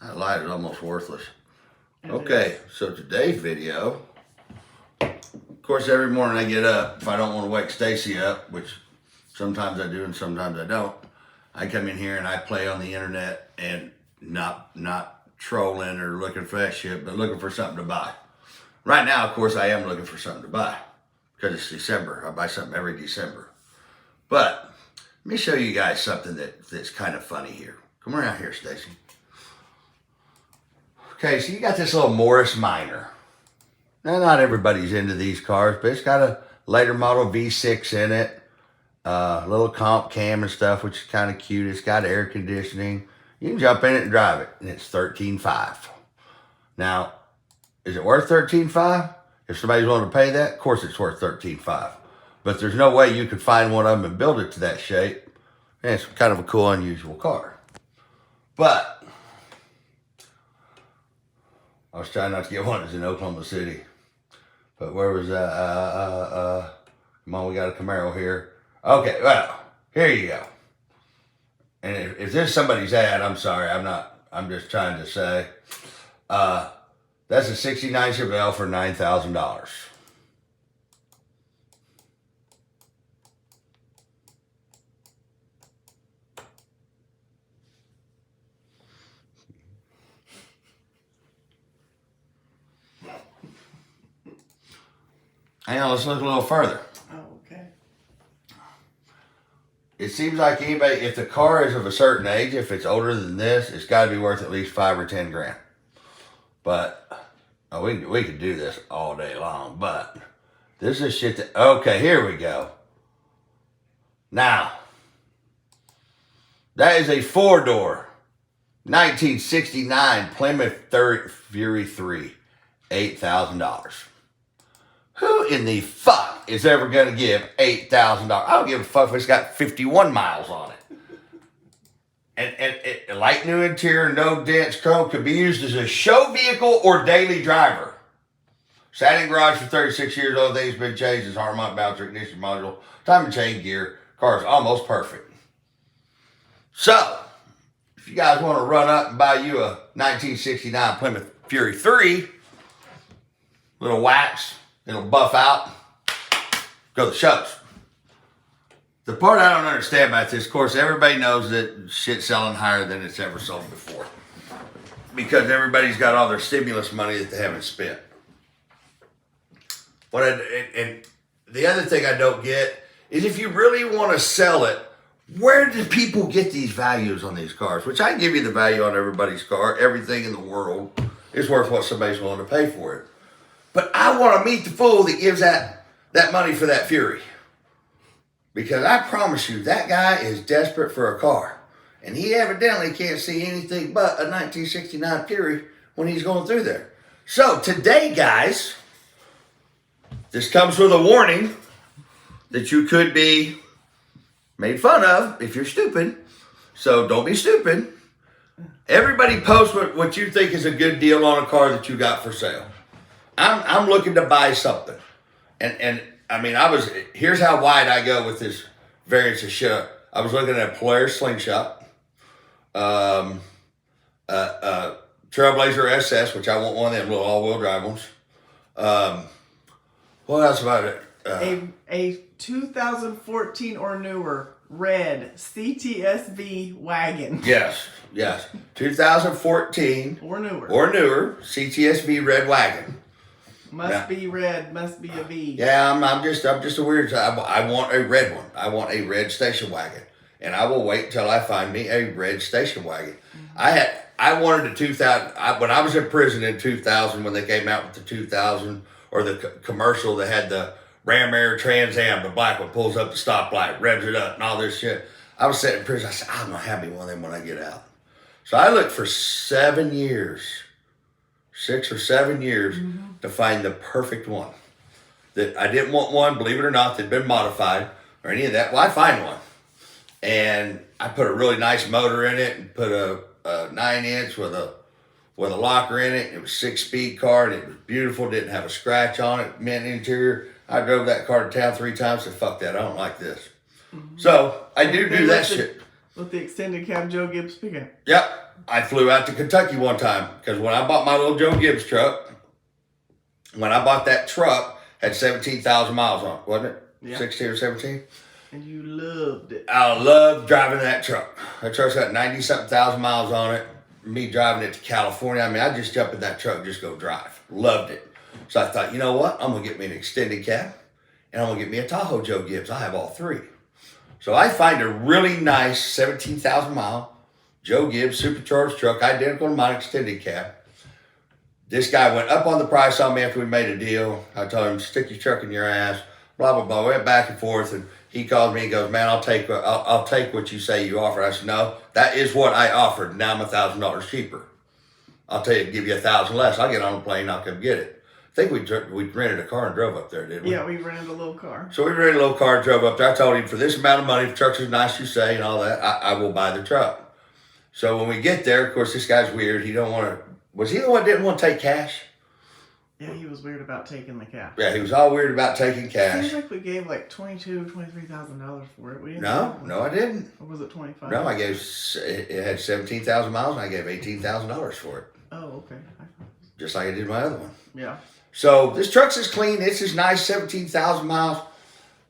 That light is almost worthless. Okay, so today's video, of course, every morning I get up, if I don't want to wake Stacy up, which sometimes I do and sometimes I don't, I come in here and I play on the internet and not trolling or looking for that shit, but looking for something to buy. Right now, of course, I am looking for something to buy because it's December. I buy something every December. But let me show you guys something that's kind of funny here. Come around here, Stacy. Okay, so you got this little Morris Minor. Now, not everybody's into these cars, but it's got a later model V6 in it. Little comp cam and stuff, which is kind of cute. It's got air conditioning. You can jump in it and drive it, and it's $13,500. Now, is it worth $13,500? If somebody's willing to pay that, of course it's worth $13,500. But there's no way you could find one of them and build it to that shape. And it's kind of a cool, unusual car. But I was trying not to get one that's in Oklahoma City. But where was that? Come on, we got a Camaro here. Okay, well, here you go. And if this is somebody's ad, I'm sorry, I'm just trying to say. That's a 69 Chevelle for $9,000. Hang on, let's look a little further. Oh, okay. It seems like anybody, if the car is of a certain age, if it's older than this, it's got to be worth at least $5 or $10,000. But we could do this all day long. But this is shit that, okay, here we go. Now, that is a 4-door 1969 Plymouth Fury 3, $8,000. Who in the fuck is ever going to give $8,000? I don't give a fuck if it's got 51 miles on it. And light new interior, no dents, chrome, could be used as a show vehicle or daily driver. Sat in garage for 36 years old, things been changed, as Harmont bouncer, ignition module, time and chain gear, car's almost perfect. So, if you guys want to run up and buy you a 1969 Plymouth Fury 3, little wax, it'll buff out, go to the shows. The part I don't understand about this, of course, everybody knows that shit's selling higher than it's ever sold before. Because everybody's got all their stimulus money that they haven't spent. And the other thing I don't get is if you really want to sell it, where do people get these values on these cars? Which I can give you the value on everybody's car. Everything in the world is worth what somebody's willing to pay for it. But I want to meet the fool that gives that money for that Fury. Because I promise you, that guy is desperate for a car. And he evidently can't see anything but a 1969 Fury when he's going through there. So today, guys, this comes with a warning that you could be made fun of if you're stupid. So don't be stupid. Everybody post what you think is a good deal on a car that you got for sale. I'm looking to buy something. And I mean, here's how wide I go with this variance of shit. I was looking at a Polaris Slingshot, Trailblazer SS, which I want one of them little all-wheel drive ones. What else about it? A 2014 or newer red CTSV wagon. Yes. 2014 Or newer. CTSV red wagon. Must be red, must be a V. Yeah, I'm just a weird. I want a red one. I want a red station wagon, and I will wait until I find me a red station wagon. Mm-hmm. I wanted a 2000 when I was in prison in 2000 when they came out with the 2000 or the commercial that had the Ram Air Trans Am, the black one pulls up the stoplight, revs it up, and all this shit. I was sitting in prison. I said, I'm gonna have me one of them when I get out. So I looked for 7 years. 6 or 7 years to find the perfect one. That I didn't want one, believe it or not, that'd been modified or any of that. Well, I find one. And I put a really nice motor in it and put a 9-inch with a locker in it. It was a 6-speed car and it was beautiful, didn't have a scratch on it, mint interior. I drove that car to town 3 times and fuck that, I don't like this. So I do that shit. With the extended cab Joe Gibbs pickup. Yep. I flew out to Kentucky one time because when I bought my little Joe Gibbs truck, when I bought that truck, had 17,000 miles on it, wasn't it? Yeah. 16 or 17? And you loved it. I loved driving that truck. That truck's got 90-something thousand miles on it. Me driving it to California, I mean, I just jump in that truck and just go drive. Loved it. So I thought, you know what? I'm going to get me an extended cab, and I'm going to get me a Tahoe Joe Gibbs. I have all three. So I find a really nice 17,000 mile Joe Gibbs supercharged truck, identical to my extended cab. This guy went up on the price on me after we made a deal. I told him, stick your truck in your ass, blah, blah, blah. We went back and forth, and he called me and goes, man, I'll take what you say you offer. I said, no, that is what I offered. Now I'm $1,000 cheaper. I'll give you $1,000 less. I'll get on a plane, I'll come get it. I think we rented a car and drove up there, didn't we? Yeah, we rented a little car. So we rented a little car and drove up there. I told him, for this amount of money, if the truck's as nice as you say and all that, I will buy the truck. So when we get there, of course, this guy's weird. He don't want to, was he the one that didn't want to take cash? Yeah, he was weird about taking the cash. Yeah, he was all weird about taking cash. Seems like we gave like $23,000 for it. We didn't No, I didn't. Or was it 25? No, I gave, it had 17,000 miles and I gave $18,000 for it. Oh, okay. Just like I did my other one. Yeah. So this truck's as clean. It's as nice, 17,000 miles.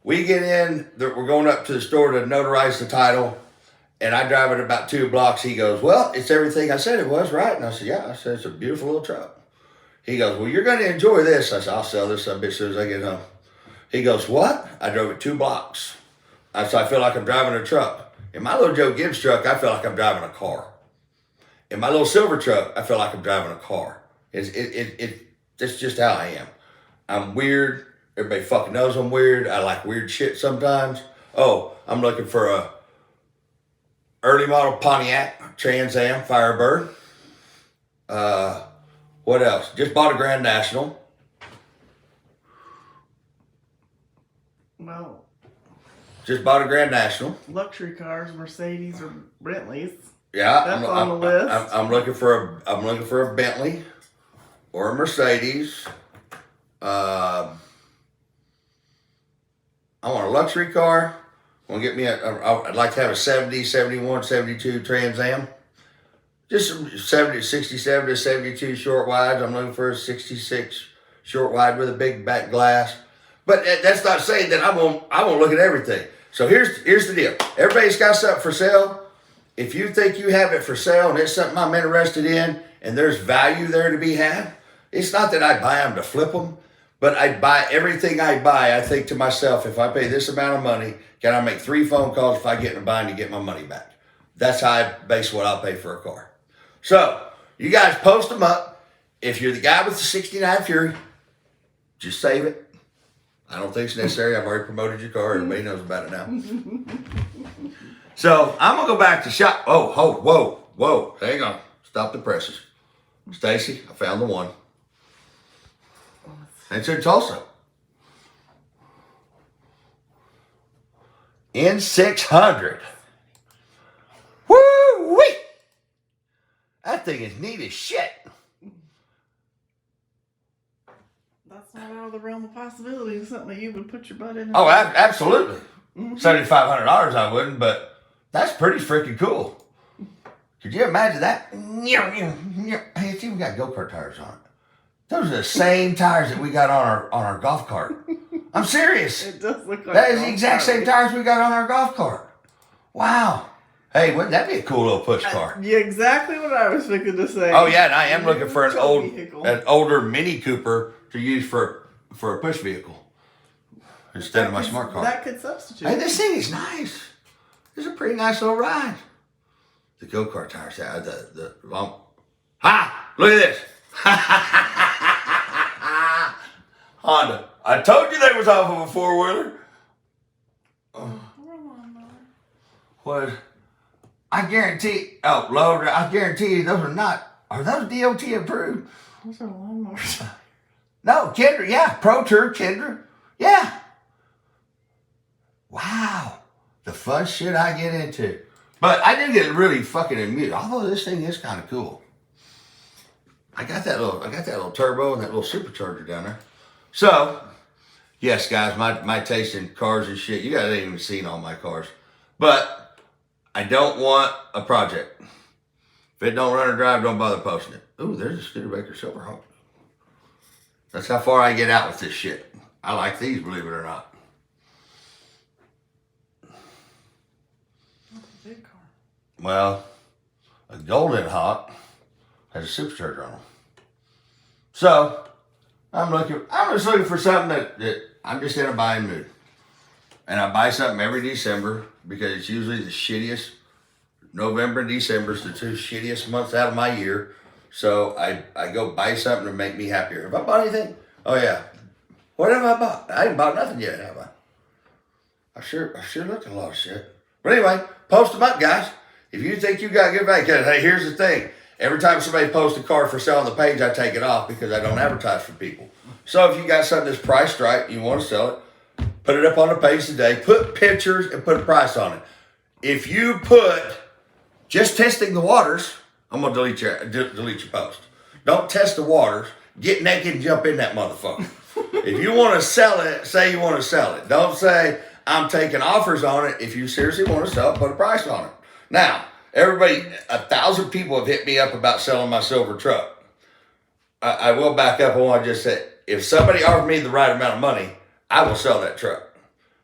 We get in, we're going up to the store to notarize the title, and I drive it about 2 blocks. He goes, well, it's everything I said it was, right? And I said, yeah. I said, it's a beautiful little truck. He goes, well, you're going to enjoy this. I said, I'll sell this a bit as soon as I get home. He goes, what? I drove it 2 blocks. I said, I feel like I'm driving a truck. In my little Joe Gibbs truck, I feel like I'm driving a car. In my little silver truck, I feel like I'm driving a car. That's just how I am. I'm weird. Everybody fucking knows I'm weird. I like weird shit sometimes. Oh, I'm looking for a early model Pontiac Trans Am Firebird. What else? Just bought a Grand National. Well, just bought a Grand National. Luxury cars, Mercedes or Bentleys. Yeah, that's on the list. I'm looking for a Bentley or a Mercedes. I want a luxury car. Want to get me I'd like to have a 70, 71, 72 Trans Am. Just some 67 to 72 short wides. I'm looking for a 66 short wide with a big back glass. But that's not saying that I won't look at everything. So here's the deal. Everybody's got something for sale. If you think you have it for sale and it's something I'm interested in and there's value there to be had, it's not that I buy them to flip them, but I buy everything I buy. I think to myself, if I pay this amount of money, can I make 3 phone calls if I get in a bind to get my money back? That's how I base what I'll pay for a car. So you guys post them up. If you're the guy with the 69 Fury, just save it. I don't think it's necessary. I've already promoted your car. Everybody knows about it now. So I'm going to go back to shop. Oh, whoa. Hang on. Stop the presses. Stacy, I found the one. It's in Tulsa. N600. Woo-wee! That thing is neat as shit. That's not out of the realm of possibility. It's something that you would put your butt in. Oh, absolutely. $7,500 I wouldn't, but that's pretty freaking cool. Could you imagine that? Hey, it's even got go-kart tires on it. Those are the same tires that we got on our golf cart. I'm serious. It does look like that is the exact same tires we got on our golf cart. Wow. Hey, wouldn't that be a cool little push car? Yeah, exactly what I was thinking to say. Oh yeah, and I am looking for an older Mini Cooper to use for a push vehicle instead of my smart car. That could substitute. Hey, this thing is nice. It's a pretty nice little ride. The go-kart tires, look at this. Honda. I told you they was off of a 4-wheeler. What? I guarantee. Oh, Lord, I guarantee you those are not. Are those DOT approved? Those are lawnmowers. No, Kendra. Yeah, Pro Tour Kendra. Yeah. Wow, the fun shit I get into. But I do get really fucking amused. Although this thing is kind of cool. I got that little turbo and that little supercharger down there. So, yes, guys, my taste in cars and shit. You guys ain't even seen all my cars, but I don't want a project. If it don't run or drive, don't bother posting it. Ooh, there's a Studebaker Silverhawk. That's how far I get out with this shit. I like these, believe it or not. That's a big car. Well, a Golden Hawk has a supercharger on them. So I'm just looking for something that I'm just in a buying mood. And I buy something every December because it's usually the shittiest. November and December is the two shittiest months out of my year. So I go buy something to make me happier. Have I bought anything? Oh yeah. What have I bought? I ain't bought nothing yet, have I? I sure looked at a lot of shit. But anyway, post them up, guys. If you think you got good value, hey, here's the thing. Every time somebody posts a car for sale on the page, I take it off because I don't advertise for people. So if you got something that's priced right, you want to sell it, put it up on the page today, put pictures and put a price on it. If you put just testing the waters, I'm going to delete your post. Don't test the waters. Get naked and jump in that motherfucker. If you want to sell it, say you want to sell it. Don't say, I'm taking offers on it. If you seriously want to sell it, put a price on it. Now, everybody, 1,000 people have hit me up about selling my silver truck. I will back up on what I just said. If somebody offered me the right amount of money, I will sell that truck.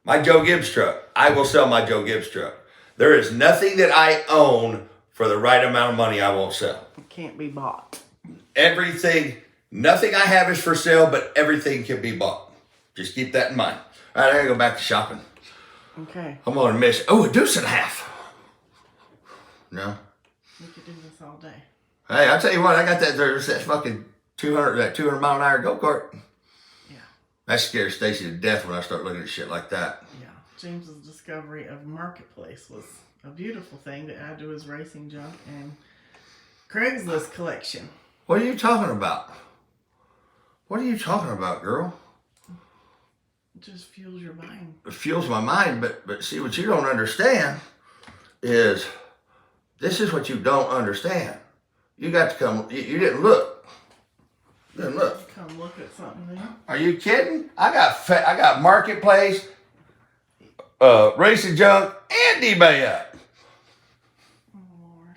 My Joe Gibbs truck, I will sell my Joe Gibbs truck. There is nothing that I own for the right amount of money I won't sell. It can't be bought. Everything, nothing I have is for sale, but everything can be bought. Just keep that in mind. All right, I gotta go back to shopping. Okay. I'm gonna miss, a deuce and a half. No. We could do this all day. Hey, I'll tell you what, I got that fucking 200 mile an hour go-kart. Yeah. That scares Stacy to death when I start looking at shit like that. Yeah. James's discovery of Marketplace was a beautiful thing to add to his racing junk and Craigslist collection. What are you talking about? What are you talking about, girl? It just fuels your mind. It fuels my mind, but see, what you don't understand is this is what you don't understand. You got to come, you didn't look. You didn't look. Come look at something there. Are you kidding? I got Marketplace, Racing Junk, and eBay up. Oh, Lord.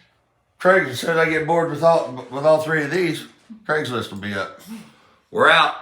Craig, as soon as I get bored with all three of these, Craigslist will be up. We're out.